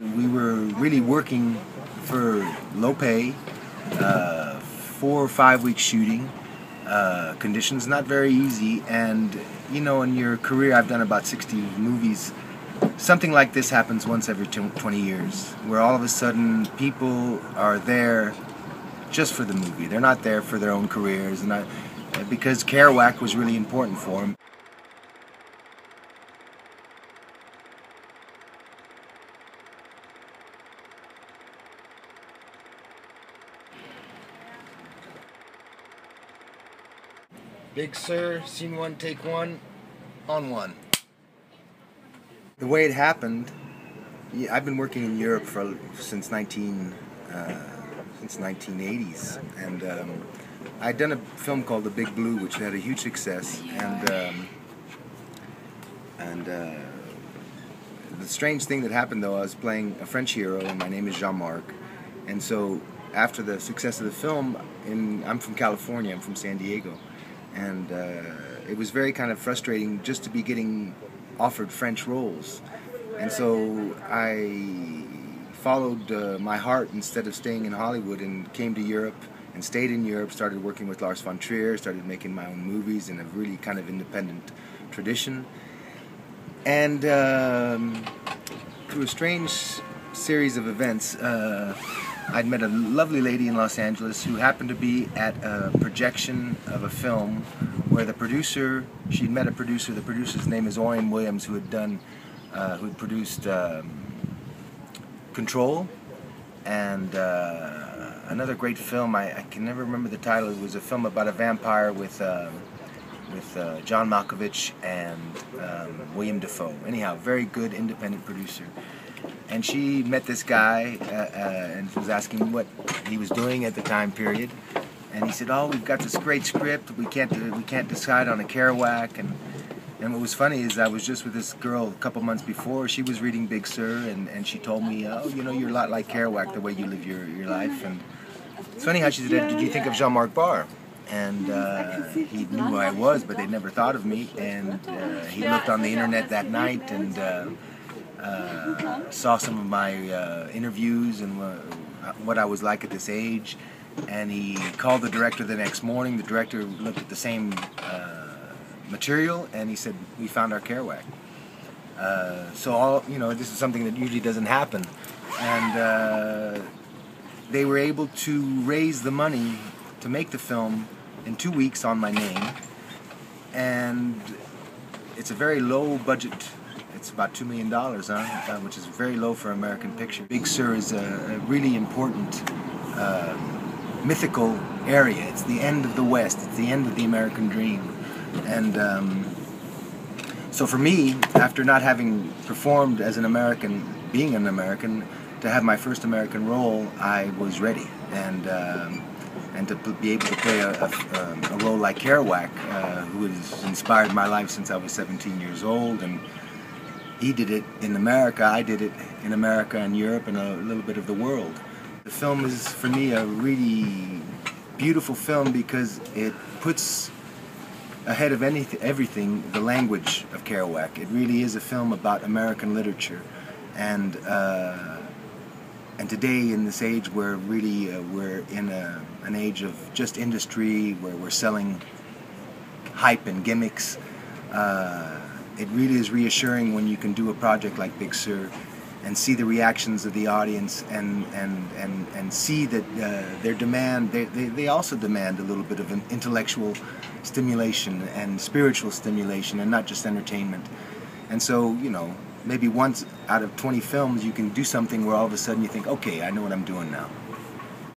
We were really working for low pay, 4 or 5 weeks shooting, conditions not very easy, and you know, in your career I've done about 60 movies. Something like this happens once every 20 years, where all of a sudden people are there just for the movie. They're not there for their own careers, and because Kerouac was really important for him. Big Sur, scene 1, take 1, on 1. The way it happened, I've been working in Europe since 1980s, and I'd done a film called The Big Blue, which had a huge success, and the strange thing that happened though, I was playing a French hero, and my name is Jean-Marc, and so after the success of the film, I'm from California, I'm from San Diego, and it was very kind of frustrating just to be getting offered French roles, and so I followed my heart instead of staying in Hollywood and came to Europe and stayed in Europe, started working with Lars von Trier, started making my own movies in a really kind of independent tradition, and through a strange series of events, I'd met a lovely lady in Los Angeles who happened to be at a projection of a film where the producer, she'd met a producer, the producer's name is Orion Williams, who had produced Control, and another great film, I can never remember the title. It was a film about a vampire with John Malkovich and William Dafoe. Anyhow, very good independent producer. And she met this guy and was asking what he was doing at the time period. And he said, "Oh, we've got this great script. We can't decide on a Kerouac." And what was funny is I was just with this girl a couple months before. She was reading Big Sur, and she told me, "Oh, you know, you're a lot like Kerouac, the way you live your life." And it's funny how she said, "Did you think of Jean-Marc Barr?" And he knew who I was, but they'd never thought of me. And he looked on the internet that night and saw some of my interviews and what I was like at this age. And he called the director the next morning. The director looked at the same material, and he said, "We found our Kerouac." So this is something that usually doesn't happen. And they were able to raise the money to make the film in 2 weeks on my name. And it's a very low budget. It's about $2 million, which is very low for an American picture. Big Sur is a really important mythical area. It's the end of the West. It's the end of the American dream. And so for me, after not having performed as an American, being an American, to have my first American role, I was ready. And to be able to play a role like Kerouac, who has inspired my life since I was 17 years old, and he did it in America, I did it in America and Europe and a little bit of the world. The film is, for me, a really beautiful film because it puts ahead of everything the language of Kerouac. It really is a film about American literature, and today, in this age where really we're in an age of just industry, where we're selling hype and gimmicks, it really is reassuring when you can do a project like Big Sur and see the reactions of the audience and see that they also demand a little bit of an intellectual stimulation and spiritual stimulation, and not just entertainment. And so, you know, maybe once out of 20 films you can do something where all of a sudden you think, okay, I know what I'm doing now.